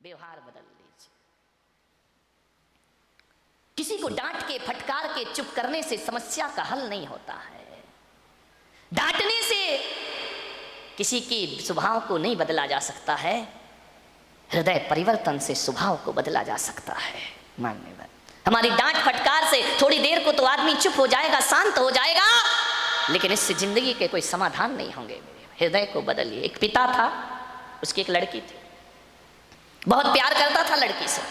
व्यवहार बदल लीजिए। किसी को डांट के, फटकार के, चुप करने से समस्या का हल नहीं होता है। डांटने से किसी के स्वभाव को नहीं बदला जा सकता है। हृदय परिवर्तन से स्वभाव को बदला जा सकता है। मान्यवर, हमारी डांट फटकार से थोड़ी देर को तो आदमी चुप हो जाएगा, शांत हो जाएगा, लेकिन इससे जिंदगी के कोई समाधान नहीं होंगे। हृदय को बदलिए। एक पिता था, उसकी एक लड़की थी, बहुत प्यार करता था लड़की से,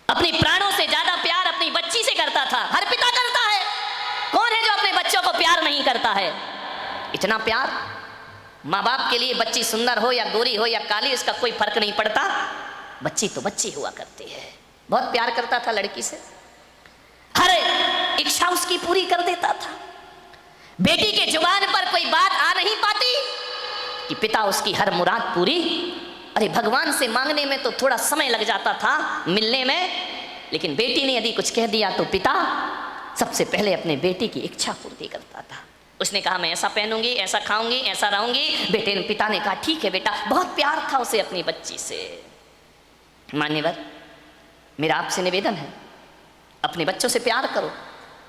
अपनी प्राणों से ज्यादा प्यार अपनी बच्ची से करता था। हर पिता करता है, कौन है जो अपने बच्चों को प्यार नहीं करता है? इतना प्यार माँ बाप के लिए, बच्ची सुंदर हो या गोरी हो या काली, इसका कोई फर्क नहीं पड़ता, बच्ची तो बच्ची हुआ करती है। बहुत प्यार करता था लड़की से, हर इच्छा उसकी पूरी कर देता था। बेटी के जुबान पर कोई बात आ नहीं पाती कि पिता उसकी हर मुराद पूरी। अरे भगवान से मांगने में तो थोड़ा समय लग जाता था, मिलने में, लेकिन बेटी ने यदि कुछ कह दिया तो पिता सबसे पहले अपने बेटी की इच्छा पूर्ति करता था। उसने कहा मैं ऐसा पहनूंगी, ऐसा खाऊंगी, ऐसा रहूंगी। पिता ने कहा ठीक है बेटा। बहुत प्यार था उसे अपनी बच्ची से। मान्यवर, मेरा आपसे निवेदन है, अपने बच्चों से प्यार करो,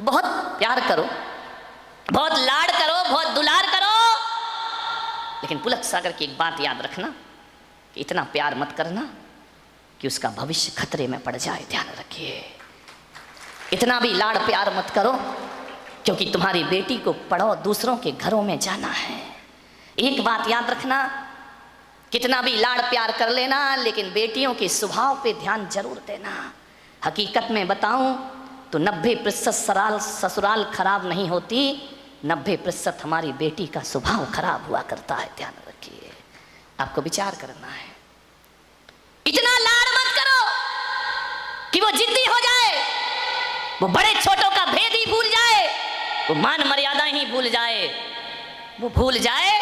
बहुत प्यार करो, बहुत लाड करो, बहुत दुलार करो, लेकिन पुलक सागर की एक बात याद रखना कि इतना प्यार मत करना कि उसका भविष्य खतरे में पड़ जाए। ध्यान रखिए, इतना भी लाड़ प्यार मत करो, क्योंकि तुम्हारी बेटी को पढ़ो, दूसरों के घरों में जाना है। एक बात याद रखना, कितना भी लाड़ प्यार कर लेना, लेकिन बेटियों के स्वभाव पे ध्यान जरूर देना। हकीकत में बताऊं तो 90% ससुराल खराब नहीं होती, 90% हमारी बेटी का स्वभाव खराब हुआ करता है। ध्यान रखिए, आपको विचार करना है। इतना लाड़ मत करो कि वो जिद्दी हो जाए, वो बड़े छोटों का भेद ही भूल जाए, वो मान मर्यादा ही भूल जाए, वो भूल जाए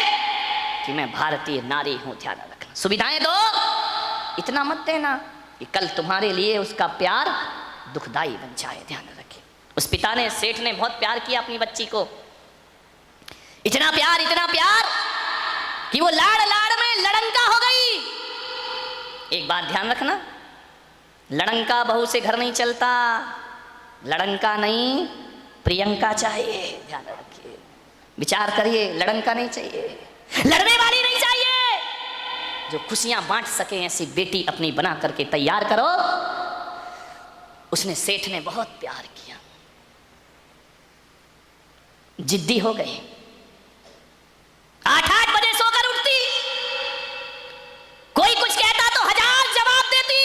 कि मैं भारतीय नारी हूं। ध्यान रखना, सुविधाएं दो, इतना मत देना कि कल तुम्हारे लिए उसका प्यार दुखदाई बन जाए। ध्यान रखिए, उस पिता ने, सेठ ने बहुत प्यार किया अपनी बच्ची को, इतना प्यार कि वो लाड़ लाड़ में लड़ंका हो गई। एक बात ध्यान रखना, लड़ंका बहू से घर नहीं चलता, लड़ंका नहीं प्रियंका चाहिए। ध्यान रखिए, विचार करिए, लड़ंका नहीं चाहिए, लड़ने वाली नहीं चाहिए, जो खुशियां बांट सके ऐसी बेटी अपनी बना करके तैयार करो। उसने, सेठ ने बहुत प्यार किया, जिद्दी हो गई, 8-8 बजे सोकर उठती, कोई कुछ कहता तो 1000 जवाब देती,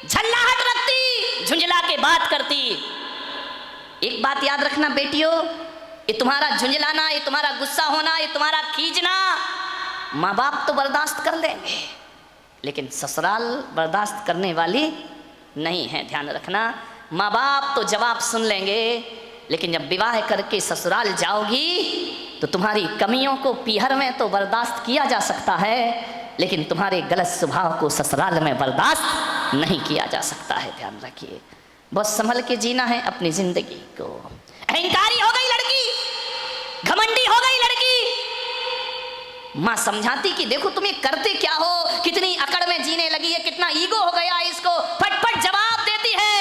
झल्लाहट रखती, झुंझला के बात करती। एक बात याद रखना बेटियों, ये तुम्हारा झुंझलाना, ये तुम्हारा गुस्सा होना, ये तुम्हारा खींचना माँ बाप तो बर्दाश्त कर लेंगे, लेकिन ससुराल बर्दाश्त करने वाली नहीं है। ध्यान रखना, माँ बाप तो जवाब सुन लेंगे, लेकिन जब विवाह करके ससुराल जाओगी तो तुम्हारी कमियों को पीहर में तो बर्दाश्त किया जा सकता है, लेकिन तुम्हारे गलत स्वभाव को ससुराल में बर्दाश्त नहीं किया जा सकता है। ध्यान रखिए, बहुत संभल के जीना है अपनी जिंदगी को। अहंकारी हो गई लड़की, घमंडी हो गई लड़की, माँ समझाती कि देखो तुम ये करते क्या हो, कितनी अकड़ में जीने लगी है, कितना ईगो हो गया इसको, फटफट जवाब देती है।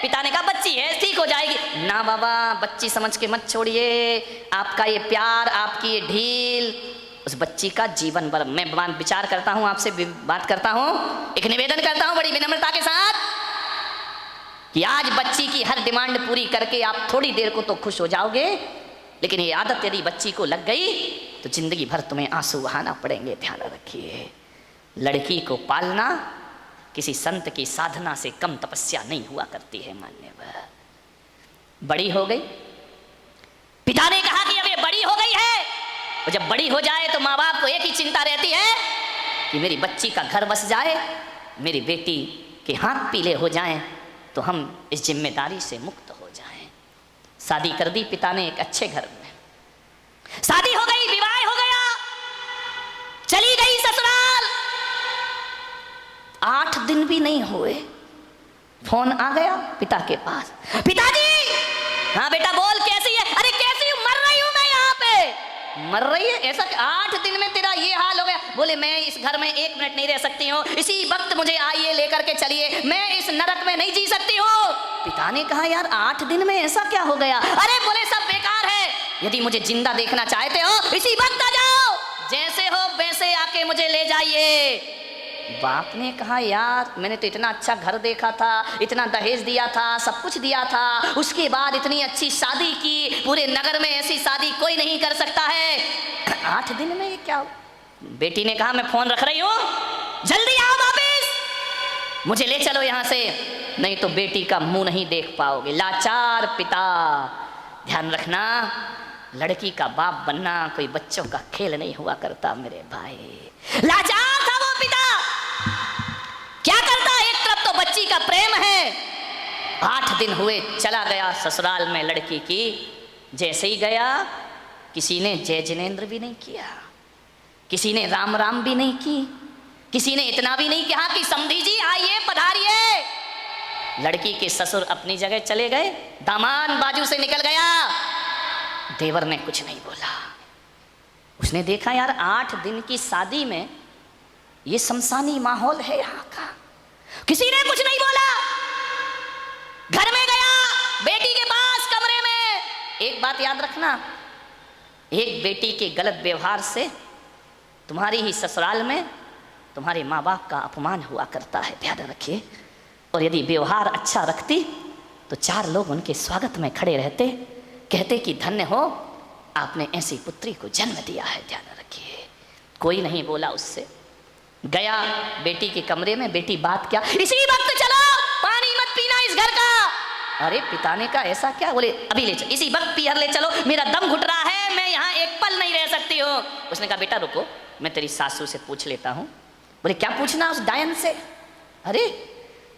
पिता ने कहा बच्ची है, ठीक हो जाएगी। ना बाबा, बच्ची समझ के मत छोड़िए, आपका ये प्यार, आपकी ये ढील उस बच्ची का जीवन भर। मैं विचार करता हूँ, आपसे बात करता हूँ, एक निवेदन करता हूँ बड़ी विनम्रता के साथ कि आज बच्ची की हर डिमांड पूरी करके आप थोड़ी देर को तो खुश हो जाओगे, लेकिन ये आदत यदि बच्ची को लग गई तो जिंदगी भर तुम्हें आंसू बहाना पड़ेंगे। ध्यान रखिए, लड़की को पालना किसी संत की साधना से कम तपस्या नहीं हुआ करती है। मान्यवर, बड़ी हो गई, पिता ने कहा कि अब ये बड़ी हो गई है, और जब बड़ी हो जाए तो माँ बाप को एक ही चिंता रहती है कि मेरी बच्ची का घर बस जाए, मेरी बेटी के हाथ पीले हो जाएं, तो हम इस जिम्मेदारी से मुक्त हो जाएं। शादी कर दी पिता ने एक अच्छे घर में, शादी हो गई, विवाह हो गया, चली गई ससुराल। 8 दिन भी नहीं हुए, फोन आ गया पिता के पास, पिताजी। हाँ बेटा बोल, कैसी है? अरे कैसी हूं, मर रही हूं मैं यहाँ पे। मर रही है ऐसा? 8 दिन में तेरा ये हाल हो गया? बोले मैं इस घर में 1 मिनट नहीं रह सकती हूँ, इसी वक्त मुझे आइए लेकर के चलिए, मैं इस नरक में नहीं जी सकती हूँ। पिता ने कहा यार 8 दिन में ऐसा क्या हो गया? अरे बोले सब बेकार है, यदि मुझे जिंदा देखना चाहते हो इसी वक्त आ जाओ, जैसे हो वैसे आके मुझे ले जाइए। बाप ने कहा यार मैंने तो इतना अच्छा घर देखा था, इतना दहेज दिया था, सब कुछ दिया था, उसके बाद इतनी अच्छी शादी की, पूरे नगर में ऐसी शादी कोई नहीं कर सकता है, 8 दिन में ये क्या? बेटी ने कहा मैं फोन रख रही हूँ, जल्दी आओ वापिस, मुझे ले चलो यहाँ से, नहीं तो बेटी का मुंह नहीं देख पाओगे। लाचार पिता। ध्यान रखना, लड़की का बाप बनना कोई बच्चों का खेल नहीं हुआ करता मेरे भाई। लाचार था वो पिता, क्या करता? एक तरफ तो बच्ची का प्रेम है, 8 दिन हुए चला गया ससुराल में लड़की की, जैसे ही गया किसी ने जय जिनेंद्र भी नहीं किया, किसी ने राम राम भी नहीं की, किसी ने इतना भी नहीं कहा कि समधी जी आइए पधारिए। लड़की के ससुर अपनी जगह चले गए, दामाद बाजू से निकल गया, देवर ने कुछ नहीं बोला। उसने देखा यार 8 दिन की शादी में ये शमशानी माहौल है यहाँ का, किसी ने कुछ नहीं बोला। घर में गया, बेटी के पास कमरे में। एक बात याद रखना, एक बेटी के गलत व्यवहार से तुम्हारी ही ससुराल में तुम्हारे माँ बाप का अपमान हुआ करता है, ध्यान रखिए। और यदि व्यवहार अच्छा रखती तो 4 लोग उनके स्वागत में खड़े रहते, कहते कि धन्य हो आपने ऐसी पुत्री को जन्म दिया है, ध्यान रखिए। कोई नहीं बोला उससे। गया बेटी के कमरे में, बेटी बात क्या? इसी वक्त चलो, पानी मत पीना इस घर का। अरे पिता ने कहा ऐसा क्या? बोले अभी ले चलो, इसी वक्त पीहर ले चलो, मेरा दम घुट रहा है, मैं यहाँ एक पल नहीं रह सकती हूँ। उसने कहा बेटा रुको, मैं तेरी सासू से पूछ लेता हूँ। बोले क्या पूछना उस डायन से? अरे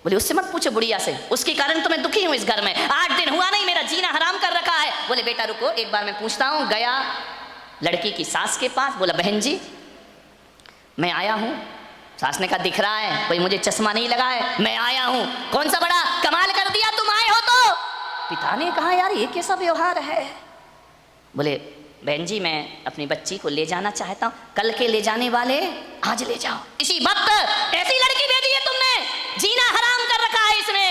बोले उससे मत पूछो, बुढ़िया से, उसके कारण तो मैं दुखी हूँ इस घर में, 8 दिन हुआ नहीं, मेरा जीना हराम कर रखा है। बोले बेटा रुको एक बार मैं पूछता हूँ। गया लड़की की सास के पास, बोला बहन जी मैं आया हूँ। सास ने कहा दिख रहा है, कोई मुझे चश्मा नहीं लगा है, मैं आया हूँ। कौन सा बड़ा कमाल कर दिया तुम आए हो तो? पिता ने कहा यार ये कैसा व्यवहार है? बोले बहन जी मैं अपनी बच्ची को ले जाना चाहता हूँ, कल के ले जाने वाले आज ले जाओ। इसी वक्त ऐसी लड़की भेजी है तुमने, जीना हराम कर रखा है इसने,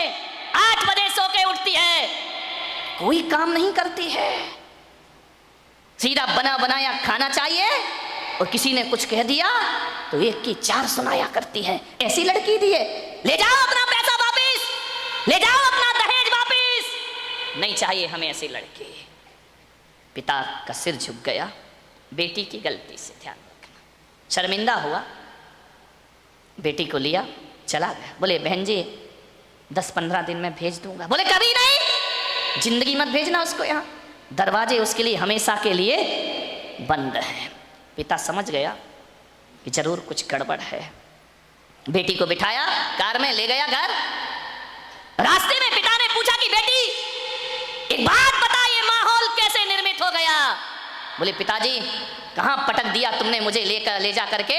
8 बजे सो के उठती है, कोई काम नहीं करती है, सीधा बना बनाया खाना चाहिए, और किसी ने कुछ कह दिया तो 1 की 4 सुनाया करती है। ऐसी लड़की दी है, ले जाओ अपना पैसा वापिस, ले जाओ अपना दहेज वापिस, नहीं चाहिए हमें ऐसी लड़की। पिता का सिर झुक गया बेटी की गलती से, ध्यान रखना। शर्मिंदा हुआ, बेटी को लिया चला गया। बोले बहन जी 10-15 दिन में भेज दूंगा। बोले कभी नहीं, जिंदगी मत भेजना उसको यहाँ, दरवाजे उसके लिए हमेशा के लिए बंद हैं। पिता समझ गया कि जरूर कुछ गड़बड़ है, बेटी को बिठाया कार में ले गया घर। रास्ते में पिता ने पूछा कि बेटी एक बात बता, ये माहौल कैसे निर्मित हो गया? बोले पिताजी कहाँ पटक दिया तुमने मुझे ले जा करके,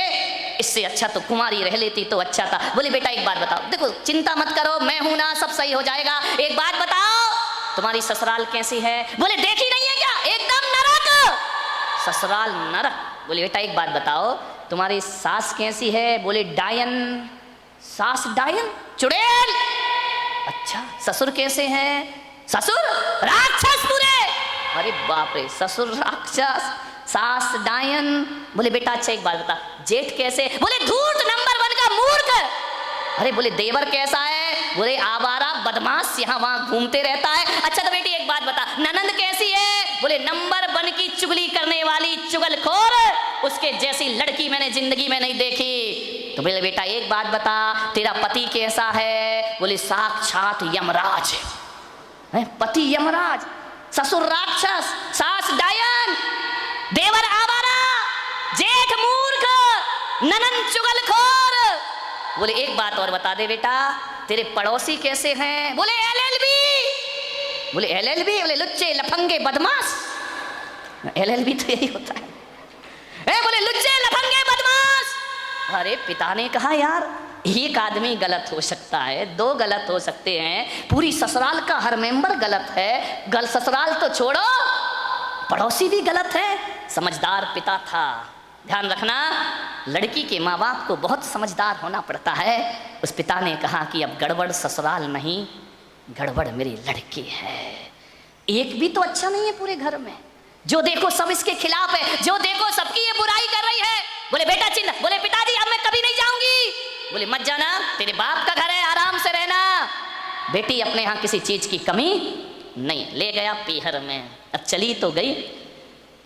इससे अच्छा तो कुमारी रह लेती तो अच्छा था। बोले बेटा एक बात बताओ, देखो चिंता मत करो, मैं हूं ना, सब सही हो जाएगा। एक बात बताओ तुम्हारी ससुराल कैसी है? बोले देखी नहीं है क्या, एकदम नरक, ससुराल नरक। बोले बेटा एक बात बताओ तुम्हारी सास कैसी है? बोले डायन। सास डायन, चुड़ैल। अच्छा ससुर कैसे हैं? ससुर राक्षस पूरे। अरे बाप रे, ससुर राक्षस, सास डायन। बोले बेटा अच्छा एक बात बता, जेठ कैसे? बोले धूर्त नंबर 1 का मूर्ख। अरे बोले देवर कैसा है? बोले आवारा बदमाश, यहाँ वहां घूमते रहता है। अच्छा तो बेटी एक बात बता, ननंद कैसी है? बोले नंबर 1 की चुगली करने वाली चुगलखोर, उसके जैसी लड़की मैंने जिंदगी में नहीं देखी। तो बोले बेटा एक बात बता, तेरा पति कैसा है? बोले साक्षात यमराज है, पति यमराज, ससुर राक्षस, सास डायन, देवर आवारा, जेठ मूर्ख, ननंद चुगलखोर। बोले एक बात और बता दे बेटा, तेरे पड़ोसी कैसे हैं? बोले LLB। बोले LLB? बोले लुच्चे लफंगे बदमाश। LLB तो यही होता है। बोले लुच्चे लफंगे बदमाश। अरे पिता ने कहा यार एक आदमी गलत हो सकता है, 2 गलत हो सकते हैं, पूरी ससुराल का हर मेंबर गलत है। ससुराल तो छोड़ो, पड़ोसी भी गलत है, समझदार पिता था। ध्यान रखना, लड़की के माँ बाप को बहुत समझदार होना पड़ता है। उस पिता ने कहा कि अब गड़बड़ ससुराल नहीं, गड़बड़ मेरी लड़की है। एक भी तो अच्छा नहीं है पूरे घर में, जो देखो सब इसके खिलाफ है, जो देखो सबकी ये बुराई कर रही है। बोले बेटा चिंता, बोले पिताजी अब मैं कभी नहीं जाऊंगी। बोले मत जाना, तेरे बाप का घर है, आराम से रहना। बेटी अपने यहाँ किसी चीज की कमी नहीं। ले गया पीहर में। अब चली तो गई,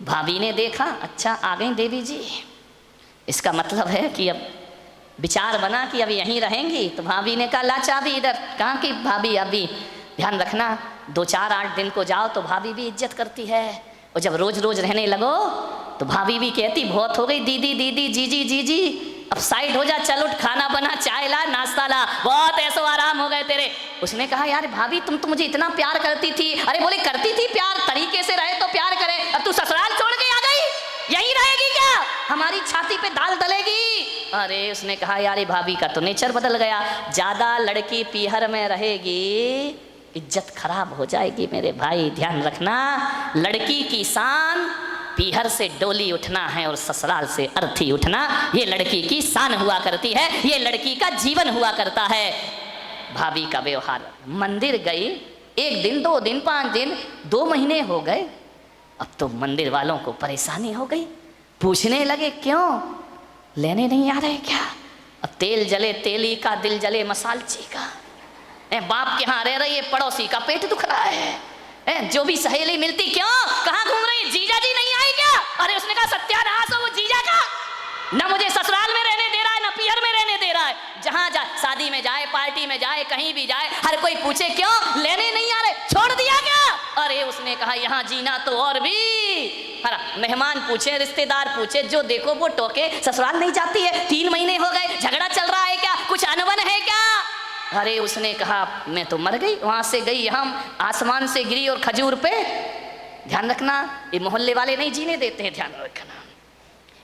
भाभी ने देखा अच्छा आ गई देवी जी, इसका मतलब है कि अब विचार बना कि अब यहीं रहेंगी। तो भाभी ने कहा ला चाबी इधर। कहा कि भाभी अभी ध्यान रखना 2-4-8 दिन को जाओ तो भाभी भी इज्जत करती है, और जब रोज रोज रहने लगो तो भाभी भी कहती बहुत हो गई दीदी दीदी जीजी जीजी, अब साइड हो जा, चल उठ, खाना बना, चाय ला, नाश्ता ला, बहुत ऐसो आराम हो गए तेरे। उसने कहा यार भाभी तुम तो मुझे इतना प्यार करती थी। अरे बोले करती थी प्यार, तरीके से रहे तो प्यार करे, अब तू ससुराल छोड़ के आ गई, यहीं रहेगी क्या, हमारी छाती पे दाल डलेगी। अरे उसने कहा यार भाभी का तो नेचर बदल गया, ज्यादा लड़की पीहर में रहेगी इज्जत खराब हो जाएगी मेरे भाई। ध्यान रखना, लड़की की शान पीहर से डोली उठना है और ससुराल से अर्थी उठना, ये लड़की की शान हुआ करती है, ये लड़की का जीवन हुआ करता है। भाभी का व्यवहार, मंदिर गई 1 दिन 2 दिन 5 दिन 2 महीने हो गए, अब तो मंदिर वालों को परेशानी हो गई, पूछने लगे क्यों लेने नहीं आ रहे क्या। अब तेल जले तेली का, दिल जले मसालची का। बाप के यहाँ रह रही है, पड़ोसी का पेट दुख रहा है, जो भी सहेली मिलती क्यों, कहाँ घूम रही, जीजा जी नहीं आई क्या। अरे उसने कहा सत्यानाश हो वो जीजा का, ना मुझे ससुराल में रहने दे रहा है ना पीहर में रहने दे रहा है। जहाँ जाए, शादी में जाए, पार्टी में जाए, कहीं भी जाए, हर कोई पूछे क्यों लेने नहीं आ रहे, छोड़ दिया क्या। अरे उसने कहा यहाँ जीना तो और भी, हरा मेहमान पूछे, रिश्तेदार पूछे, जो देखो वो टोके, ससुराल नहीं जाती है, 3 महीने हो गए, झगड़ा चल रहा है क्या, कुछ अनबन है क्या। अरे उसने कहा मैं तो मर गई, वहां से गई, हम आसमान से गिरी और खजूर पे। ध्यान रखना, ये मोहल्ले वाले नहीं जीने देते हैं, ध्यान रखना,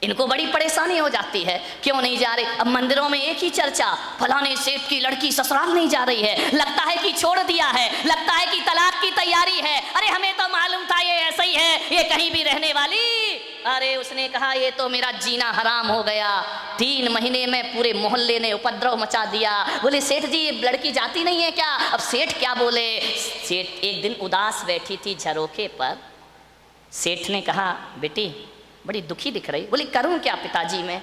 इनको बड़ी परेशानी हो जाती है, क्यों नहीं जा रहे। अब मंदिरों में एक ही चर्चा, फलाने सेठ की लड़की ससुराल नहीं जा रही है, लगता है कि छोड़ दिया है, लगता है कि तलाक की तैयारी है। अरे हमें तो मालूम था ये ऐसा ही है, ये कहीं भी रहने वाली। अरे उसने कहा ये तो मेरा जीना हराम हो गया, 3 महीने में पूरे मोहल्ले ने उपद्रव मचा दिया। बोले सेठ जी ये लड़की जाती नहीं है क्या। अब सेठ क्या बोले, सेठ एक दिन उदास बैठी थी झरोखे पर, सेठ ने कहा बेटी बड़ी दुखी दिख रही। बोली करूं क्या पिताजी, मैं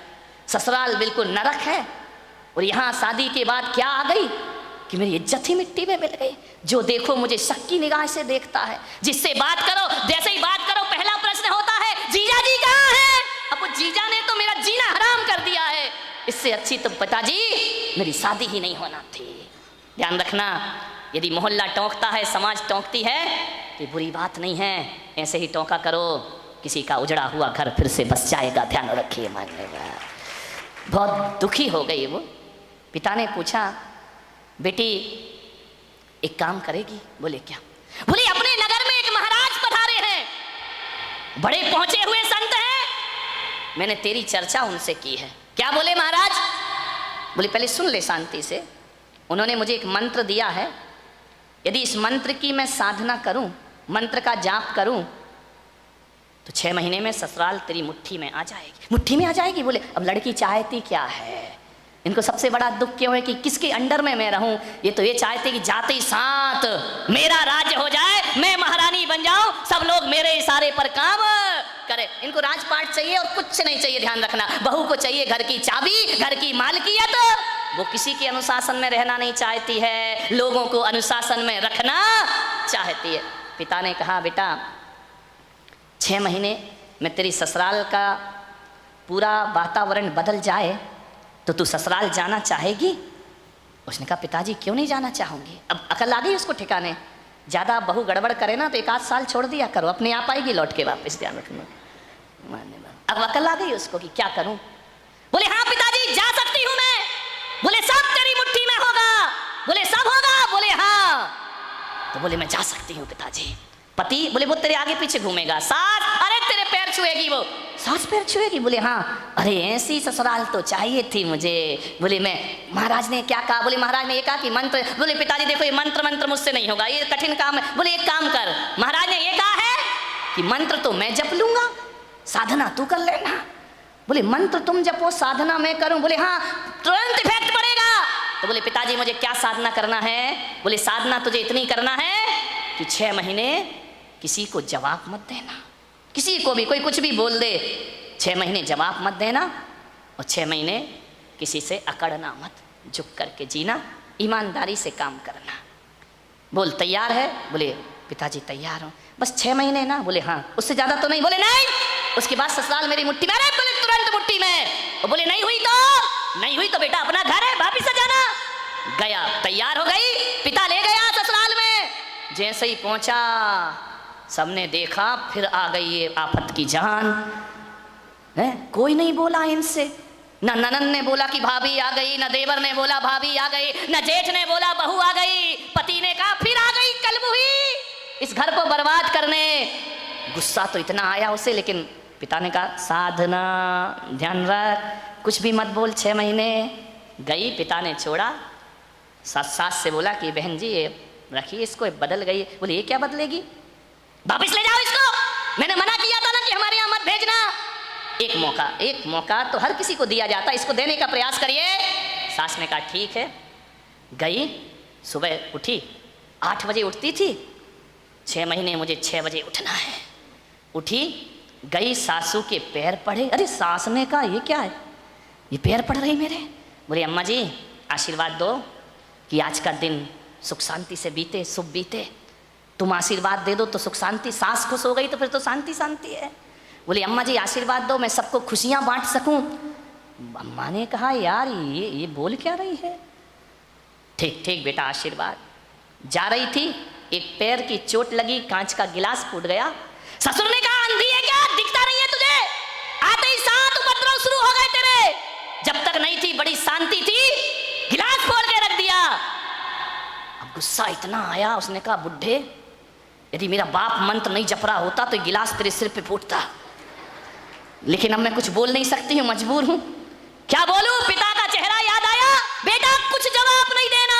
ससुराल बिल्कुल नरक है, और यहाँ शादी के बाद क्या आ गई कि मेरी इज्जत ही मिट्टी में मिल गई। जो देखो मुझे शक की निगाह से देखता है, जिससे बात करो जैसे ही बात करो पहला प्रश्न होता है जीजा जी कहाँ है। अब वो जीजा ने तो मेरा जीना हराम कर दिया है, इससे अच्छी तो पिताजी मेरी शादी ही नहीं होना थी। ध्यान रखना, यदि मोहल्ला टोंकता है, समाज टोंकती है, तो बुरी बात नहीं है, ऐसे ही टोंका करो, किसी का उजड़ा हुआ घर फिर से बस जाएगा। ध्यान रखिए, मानिएगा। बहुत दुखी हो गई वो। पिता ने पूछा बेटी एक काम करेगी। बोले क्या। बोले अपने नगर में एक महाराज पधारे हैं, बड़े पहुंचे हुए संत हैं, मैंने तेरी चर्चा उनसे की है। क्या बोले महाराज। बोले पहले सुन ले शांति से। उन्होंने मुझे एक मंत्र दिया है, यदि इस मंत्र की मैं साधना करूं, मंत्र का जाप करूं, तो 6 महीने में ससुराल तेरी मुट्ठी में आ जाएगी। मुट्ठी में आ जाएगी। बोले अब लड़की चाहती क्या है, इनको सबसे बड़ा दुख क्यों है कि किसके अंडर में मैं रहूं। ये तो ये चाहते कि जाते ही साथ मेरा राज्य हो जाए, मैं महारानी बन जाऊं, सब लोग मेरे इशारे पर काम करे। इनको राजपाट चाहिए और कुछ नहीं चाहिए। ध्यान रखना, बहू को चाहिए घर की चाबी, घर की मालकियत। वो किसी के अनुशासन में रहना नहीं चाहती है, लोगों को अनुशासन में रखना चाहती है। पिता ने कहा बेटा 6 महीने में तेरी ससुराल का पूरा वातावरण बदल जाए तो तू ससुराल जाना चाहेगी। उसने कहा पिताजी क्यों नहीं जाना चाहूँगी। अब अकल आ गई उसको ठिकाने, ज़्यादा बहू गड़बड़ करे ना तो 1-8 साल छोड़ दिया करो, अपने आप आएगी लौट के वापस। ध्यान रखना, अब अकल आ गई उसको कि क्या करूँ। बोले हाँ पिताजी जा सकती हूँ मैं। बोले सब तेरी मुट्ठी में होगा। बोले सब होगा। बोले हाँ। तो बोले मैं जा सकती हूँ पिताजी। पति बोले वो तेरे आगे पीछे घूमेगा। सास अरे तेरे पैर छुएगी, वो सास पैर छुएगी। बोले हाँ। अरे ऐसी ससुराल तो चाहिए थी मुझे। बोले मैं, महाराज ने क्या कहा। बोले महाराज ने ये कहा कि मंत्र। बोले पिताजी देखो ये मंत्र मुझसे नहीं होगा, ये कठिन काम है। बोले एक काम कर, महाराज ने ये कहा है कि मंत्र तो मैं जप लूंगा, साधना तू कर लेना। बोले मंत्र तुम जपो, साधना मैं करूं। बोले हाँ, तुरंत इफेक्ट पड़ेगा। तो बोले पिताजी मुझे क्या साधना करना है? बोले साधना तुझे इतनी करना है कि 6 महीने किसी को जवाब मत देना, किसी को भी कोई कुछ भी बोल दे, 6 महीने जवाब मत देना, और 6 महीने किसी से अकड़ना मत, झुक करके जीना, ईमानदारी से काम करना। बोल तैयार है? बोले पिताजी तैयार हूँ, बस 6 महीने ना। बोले हाँ, उससे ज़्यादा तो नहीं। बोले नहीं, उसके बाद ससुराल मेरी मुट्ठी में। अरे बोले तुरंत मुट्ठी में। और बोले नहीं हुई तो बेटा अपना घर है, वापिस से जाना। गया, तैयार हो गई, पिता ले गया ससुराल में। जैसे ही पहुंचा सबने देखा, फिर आ गई ये आफत की जान है। कोई नहीं बोला इनसे, न ननन ने बोला कि भाभी आ गई, न देवर ने बोला भाभी आ गई, न जेठ ने बोला बहू आ गई। पति ने कहा फिर आ गई कलमुही इस घर को बर्बाद करने। गुस्सा तो इतना आया उसे, लेकिन पिता ने कहा साधना, ध्यान रख, कुछ भी मत बोल। 6 महीने गई, पिता ने छोड़ा। सास से बोला कि बहन जी ये रखिए इसको, बदल गई। बोले ये क्या बदलेगी, वापस ले जाओ इसको, मैंने मना किया था ना कि हमारे यहाँ मत भेजना। एक मौका तो हर किसी को दिया जाता, इसको देने का प्रयास करिए। सास ने कहा ठीक है। गई, सुबह उठी, 8 बजे उठती थी, 6 महीने मुझे 6 बजे उठना है। उठी, गई, सासू के पैर पड़े। अरे सास ने कहा ये क्या है, ये पैर पड़ रही मेरे। बोले अम्मा जी आशीर्वाद दो कि आज का दिन सुख शांति से बीते, शुभ बीते, तुम आशीर्वाद दे दो तो सुख शांति। सास खुश हो गई तो फिर तो शांति शांति है। बोली अम्मा जी आशीर्वाद दो, मैं सबको खुशियाँ बांट सकूं। अम्मा ने कहा यार ये बोल क्या रही है। ठीक ठीक बेटा आशीर्वाद। जा रही थी, एक पैर की चोट लगी, कांच का गिलास फूट गया। ससुर ने कहा अंधी है क्या, दिखता नहीं है तुझे? आते ही 7 उपद्रव शुरू हो गए तेरे। जब तक नहीं थी बड़ी शांति थी, गिलास फोड़ के रख दिया। अब गुस्सा इतना आया, उसने कहा बुढ़े यदि मेरा बाप मंत्र नहीं जप रहा होता तो गिलास तेरे सिर पे फूटता, लेकिन अब मैं कुछ बोल नहीं सकती हूँ, मजबूर हूँ। क्या बोलूं? पिता का चेहरा याद आया। बेटा कुछ जवाब नहीं देना।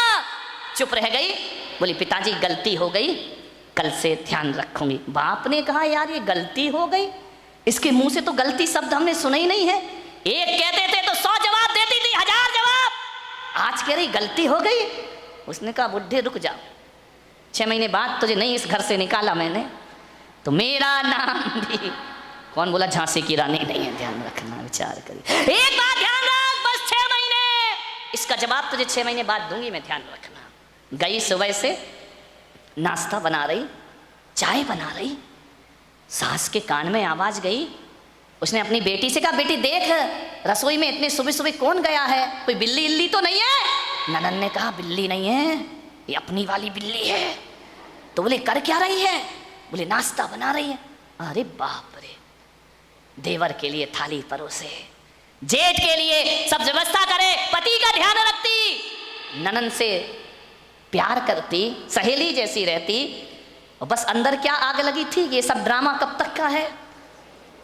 चुप रह गई। बोली पिताजी गलती हो गई, कल से ध्यान रखूंगी। बाप ने कहा यार ये गलती हो गई, इसके मुंह से तो गलती शब्द हमने सुना ही नहीं है। एक कहते थे तो 100 जवाब देती थी, 1000 जवाब। आज कह रही गलती हो गई। उसने कहा बुढ़े रुक जा, 6 महीने बाद तुझे नहीं इस घर से निकाला मैंने तो मेरा नाम भी, कौन बोला झांसी की रानी नहीं है, ध्यान रखना, विचार करिए। एक बात ध्यान रख, बस 6 महीने, इसका जवाब तुझे 6 महीने बाद दूंगी मैं, ध्यान रखना। गई सुबह से नाश्ता बना रही, चाय बना रही, सास के कान में आवाज गई। उसने अपनी बेटी से कहा बेटी देख रसोई में इतने सुबह सुबह कौन गया है, कोई बिल्ली इल्ली तो नहीं है? ननन ने कहा बिल्ली नहीं है, ये अपनी वाली बिल्ली है। तो बोले कर क्या रही है? बोले नाश्ता बना रही है। अरे बाप रे, देवर के लिए थाली परोसे, जेठ के लिए सब व्यवस्था करे, पति का ध्यान रखती, ननन से प्यार करती, सहेली जैसी रहती, और बस अंदर क्या आग लगी थी, ये सब ड्रामा कब तक का है?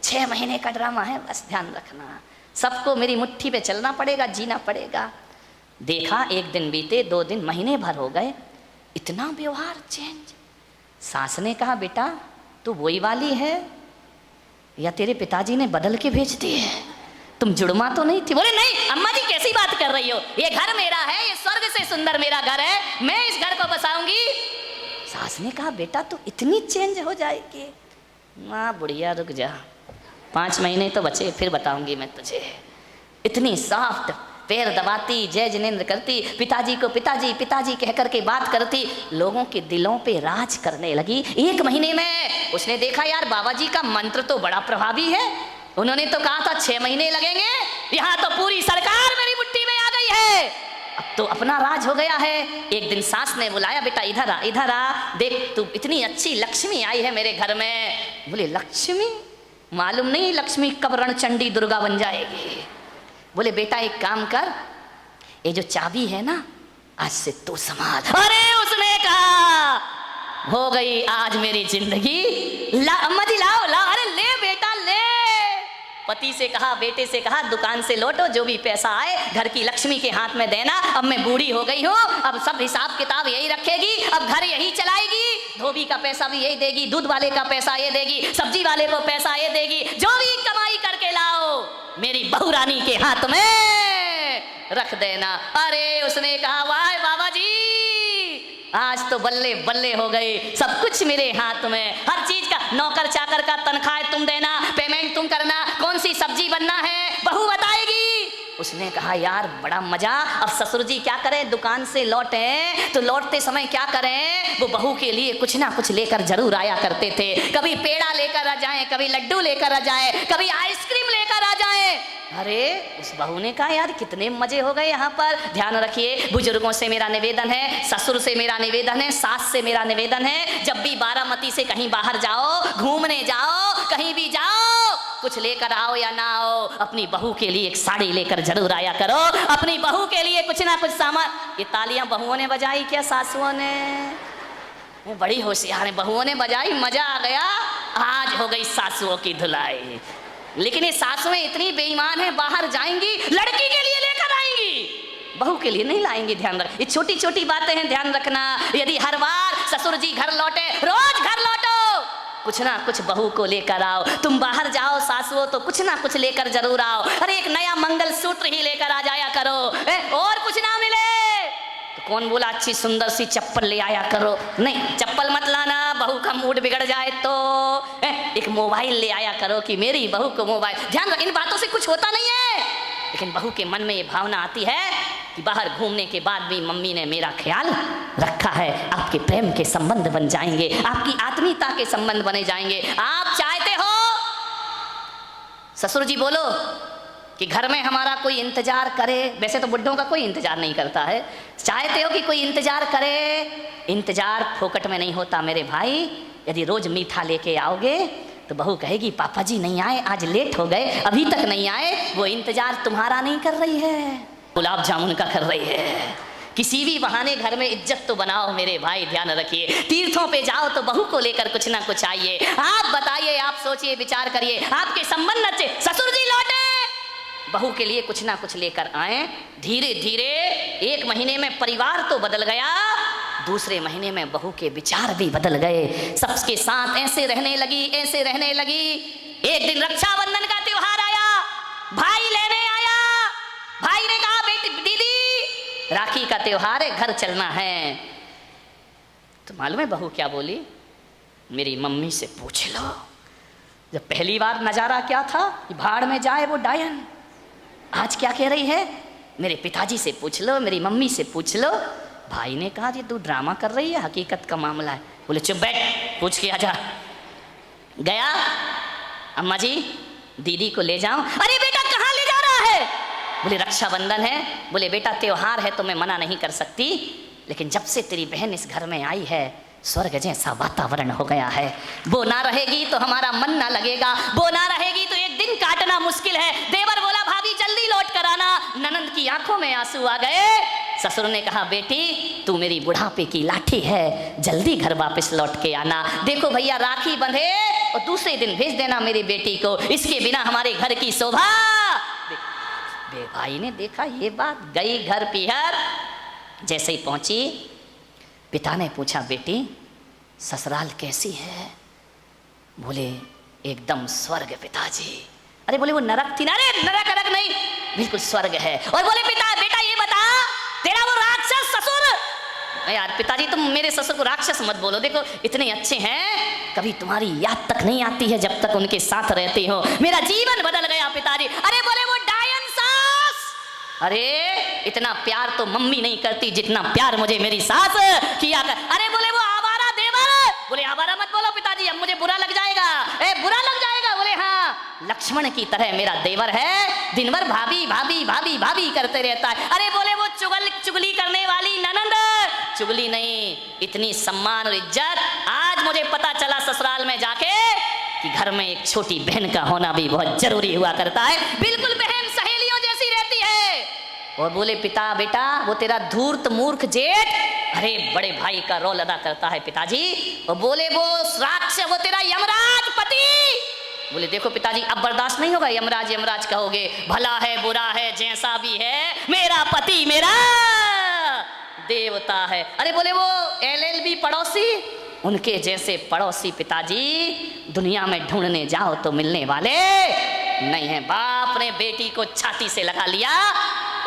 6 महीने का ड्रामा है, बस ध्यान रखना। सबको मेरी मुट्ठी पे चलना पड़ेगा, जीना पड़ेगा। देखा 1 दिन बीते, 2 दिन, महीने भर हो गए, इतना व्यवहार चेंज। सास ने कहा बेटा तू वही वाली है या तेरे पिताजी ने बदल के भेज दी है, तुम जुड़मा तो नहीं थी? बोले नहीं अम्मा जी कैसी बात कर रही हो, ये घर मेरा है, ये स्वर्ग से सुंदर मेरा घर है, मैं इस घर को बसाऊंगी। सास ने कहा बेटा तू इतनी चेंज हो जाएगी। माँ बुढ़िया रुक जा, 5 महीने तो बचे, फिर बताऊंगी मैं तुझे। इतनी सॉफ्ट, पैर दबाती, जय जिनेंद्र करती, पिताजी को पिताजी पिताजी कह करके बात करती, लोगों के दिलों पे राज करने लगी। 1 महीने में उसने देखा यार बाबा जी का मंत्र तो बड़ा प्रभावी है, उन्होंने तो कहा था 6 महीने लगेंगे, यहाँ तो पूरी सरकार मेरी मुट्ठी में आ गई है, अब तो अपना राज हो गया है। एक दिन सास ने बुलाया बेटा इधर आ, इधर आ, देख तू इतनी अच्छी लक्ष्मी आई है मेरे घर में। बोले लक्ष्मी? मालूम नहीं लक्ष्मी कब रणचंडी दुर्गा बन जाएगी। बोले बेटा एक काम कर, ये जो चाबी है ना आज से तू संभाल। अरे उसने कहा हो गई आज मेरी जिंदगी। अम्मा जी लाओ लाओ, अरे ले बेटा ले, पति से कहा, बेटे से कहा, दुकान से लौटो, जो भी पैसा आए घर की लक्ष्मी के हाथ में देना। अब मैं बूढ़ी हो गई हूँ, अब सब हिसाब किताब यही रखेगी, अब घर यही चलाएगी, धोबी का पैसा भी यही देगी, दूध वाले का पैसा ये देगी, सब्जी वाले को पैसा ये देगी, जो भी कमाई करके लाओ मेरी बहू रानी के हाथ में रख देना। अरे उसने कहा, वाह बाबा जी, आज तो बल्ले बल्ले हो गए, सब कुछ मेरे हाथ में, हर चीज का, नौकर चाकर का तनख्वाह तुम देना, पेमेंट तुम करना, कौन सी सब्जी बनना है बहू बताएगी। उसने कहा, यार बड़ा मजा। अब ससुर जी क्या करें, दुकान से लौटे तो लौटते समय क्या करें, वो बहू के लिए कुछ ना कुछ लेकर जरूर आया करते थे। कभी पेड़ा लेकर आ जाए, कभी लड्डू लेकर आ जाए, कभी आइसक्रीम लेकर आ जाए। अरे उस बहू ने कहा, यार कितने मजे हो गए यहाँ पर। ध्यान रखिए, बुजुर्गों से मेरा निवेदन है, ससुर से मेरा निवेदन है, सास से मेरा निवेदन है, जब भी बारामती से कहीं बाहर जाओ, घूमने जाओ, कहीं भी जाओ, कुछ लेकर आओ या ना आओ, अपनी बहू के लिए एक साड़ी लेकर जरूर आया करो, अपनी बहू के लिए कुछ ना कुछ सामान। ये तालियां बहुओं ने बजाई क्या सासुओं ने? बड़ी होशियार है, बहुओं ने बजाई, मजा आ गया। आज हो गई सासुओं की धुलाई। लेकिन ये सासुएं इतनी बेईमान है, बाहर जाएंगी लड़की के लिए लेकर आएंगी, बहू के लिए नहीं लाएंगी। ध्यान रख, ये छोटी छोटी बातें हैं, ध्यान रखना। यदि हर बार ससुर जी घर लौटे, रोज घर लौटो, कुछ ना कुछ बहू को लेकर आओ। तुम बाहर जाओ सासुओं तो कुछ ना कुछ लेकर जरूर आओ। अरे एक नया मंगलसूत्र ही लेकर आ जाया करो, और कुछ ना मिले तो कौन बोला अच्छी सुंदर सी चप्पल ले आया करो, नहीं चप्पल मत लाना, बहू का मूड बिगड़ जाए तो। एक मोबाइल ले आया करो कि मेरी बहू को मोबाइल। ध्यान रख, इन बातों से कुछ होता नहीं है, लेकिन बहू के मन में ये भावना आती है कि बाहर घूमने के बाद भी मम्मी ने मेरा ख्याल रखा है। आपके प्रेम के संबंध बन जाएंगे, आपकी आत्मीयता के संबंध बने जाएंगे। आप चाहते हो ससुर जी बोलो कि घर में हमारा कोई इंतजार करे, वैसे तो बुड्ढों का कोई इंतजार नहीं करता है, चाहते हो कि कोई इंतजार करे। इंतजार फोकट में नहीं होता मेरे भाई। यदि रोज मीठा लेके आओगे तो बहू कहेगी, पापा जी नहीं आए, आज लेट हो गए, अभी तक नहीं आए। वो इंतजार तुम्हारा नहीं कर रही है, गुलाब जामुन का कर रही है। किसी भी बहाने घर में इज्जत तो बनाओ मेरे भाई, ध्यान रखिए। तीर्थों पे जाओ तो बहू को लेकर कुछ ना कुछ आइए। आप बताइए, आप सोचिए, विचार करिए, आपके संबंध अच्छे, ससुर जी लौटे, बहू के लिए कुछ ना कुछ लेकर आए। धीरे धीरे 1 महीने में परिवार तो बदल गया, दूसरे महीने में बहू के विचार भी बदल गए। सबके साथ ऐसे रहने लगी, ऐसे रहने लगी। एक दिन रक्षाबंधन का त्योहार आया, भाई लेने आया। भाई ने कहा, बेटी दीदी राखी का त्योहार है, घर चलना है। तो मालूम है बहू क्या बोली? मेरी मम्मी से पूछ लो। जब पहली बार नजारा क्या था, भाड़ में जाए वो डायन। आज क्या कह रही है? मेरे पिताजी से पूछ लो, मेरी मम्मी से पूछ लो। भाई ने कहा, ये तू ड्रामा कर रही है, हकीकत का मामला है। बोले चुप बैठ, पूछ के आजा। गया, अम्मा जी दीदी को ले जाऊं। अरे बेटा कहाँ ले जा रहा है? बोले रक्षाबंधन है। बोले बेटा त्योहार है तो मैं मना नहीं कर सकती, लेकिन जब से तेरी बहन इस घर में आई है, स्वर्ग जैसा वातावरण हो गया है। वो ना रहेगी तो हमारा मन ना लगेगा, वो ना रहेगी तो एक दिन काटना मुश्किल है। देवर बोला, भाभी जल्दी लौट कर आना। ननंद की आंखों में आंसू आ गए। ससुर ने कहा, बेटी तू मेरी बुढ़ापे की लाठी है, जल्दी घर वापस लौट के आना। देखो भैया राखी बंधे और दूसरे दिन भेज देना मेरी बेटी को, इसके बिना हमारे घर की शोभा। भाई ने देखा ये बात, गई घर पीहर। जैसे ही पहुंची, पिता ने पूछा, बेटी ससुराल कैसी है? बोले एकदम स्वर्ग पिताजी। अरे बोले वो नरक थी ना? अरे नरक नरक नहीं, बिल्कुल स्वर्ग है। और बोले पिता बेटा ये बता, तेरा वो राक्षस ससुर। यार पिताजी तुम मेरे ससुर को राक्षस मत बोलो, देखो इतने अच्छे हैं, कभी तुम्हारी याद तक नहीं आती है जब तक उनके साथ रहती हो। मेरा जीवन बदल गया पिताजी। अरे बोले वो डायन सास। अरे इतना प्यार तो मम्मी नहीं करती जितना प्यार मुझे मेरी सास किया कर। अरे बोले वो आवारा देवर। बोले आवारा मत बोलो पिताजी, अब मुझे बुरा लग जाएगा। बुरा लग जाएगा? बोले हाँ, लक्ष्मण की तरह मेरा देवर है, दिन भर भाभी भाभी भाभी भाभी करते रहता है। अरे बोले वो चुगली करने वाली ननंद। चुगली नहीं, इतनी सम्मान और इज्जत आज मुझे पता चला ससुराल में जाके कि घर में एक छोटी बहन का होना भी बहुत जरूरी हुआ करता है। बिल्कुल बहन सहेलियों जैसी रहती है। और बोले पिता बेटा वो तेरा धूर्त मूर्ख जेठ, अरे बड़े भाई का रोल अदा करता है पिताजी। और बोले वो राक्षस, वो तेरा यमराज पति, बोले देखो पिताजी अब बर्दाश्त नहीं होगा, यमराज यमराज कहोगे, भला है बुरा है जैसा भी है मेरा पति मेरा देवता है। अरे बोले वो LLB पड़ोसी, उनके जैसे पड़ोसी पिताजी दुनिया में ढूंढने जाओ तो मिलने वाले नहीं है। बाप ने बेटी को छाती से लगा लिया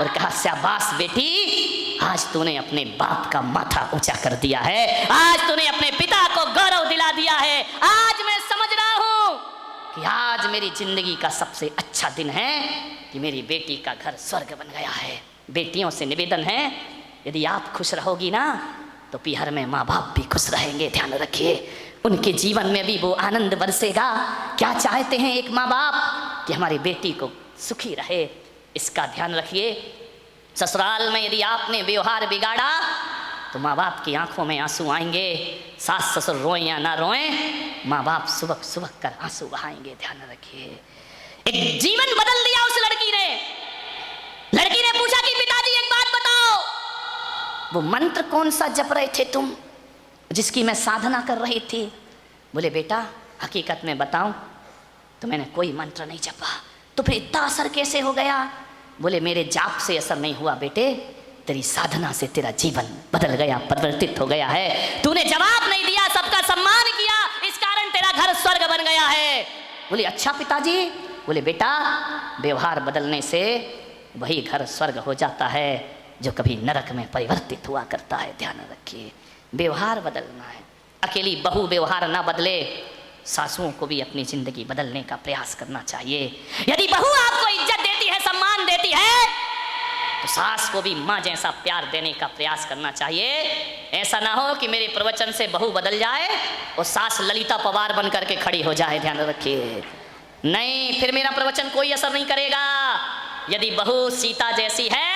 और कहा शाबाश बेटी, आज तूने अपने बाप का माथा ऊंचा कर दिया है, आज तूने अपने पिता को गौरव दिला दिया है। आज मैं समझ रहा हूं कि आज मेरी जिंदगी का सबसे अच्छा दिन है कि मेरी बेटी का घर स्वर्ग बन गया है। बेटियों से निवेदन है, यदि आप खुश रहोगी ना तो पीहर में माँ बाप भी खुश रहेंगे। ध्यान रखिए, उनके जीवन में भी वो आनंद बरसेगा। क्या चाहते हैं एक माँ बाप कि हमारी बेटी को सुखी रहे, इसका ध्यान रखिए। ससुराल में यदि आपने व्यवहार बिगाड़ा तो माँ बाप की आंखों में आंसू आएंगे। सास ससुर रोएं या ना रोएं, माँ बाप सुबह सुबह कर आंसू बहाएंगे। ध्यान रखिए। एक जीवन बदल दिया उस लड़की ने। लड़की ने पूछा कि पिताजी एक बात बताओ, वो मंत्र कौन सा जप रहे थे तुम, जिसकी मैं साधना कर रही थी? बोले बेटा हकीकत में बताऊं तो मैंने कोई मंत्र नहीं जपा। तो फिर इतना असर कैसे हो गया? बोले मेरे जाप से असर नहीं हुआ बेटे, तेरी साधना से तेरा जीवन बदल गया, परिवर्तित हो गया है। तूने जवाब नहीं दिया, सबका सम्मान किया, इस कारण तेरा घर स्वर्ग बन गया है। बोले अच्छा पिताजी। बोले बेटा व्यवहार बदलने से वही घर स्वर्ग हो जाता है जो कभी नरक में परिवर्तित हुआ करता है। ध्यान रखिए, व्यवहार बदलना है। अकेली बहू व्यवहार ना बदले, सासुओं को भी अपनी जिंदगी बदलने का प्रयास करना चाहिए। यदि बहू आपको इज्जत देती है, सम्मान देती है, तो सास को भी माँ जैसा प्यार देने का प्रयास करना चाहिए। ऐसा ना हो कि मेरे प्रवचन से बहू बदल जाए और सास ललिता पवार बन करके खड़ी हो जाए। ध्यान रखिए, नहीं, फिर मेरा प्रवचन कोई असर नहीं करेगा। यदि बहू सीता जैसी है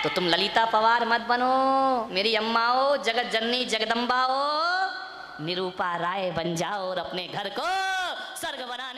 तो तुम ललिता पवार मत बनो, मेरी अम्माओ, जगत जननी जगदम्बाओ, निरूपा राय बन जाओ और अपने घर को स्वर्ग बना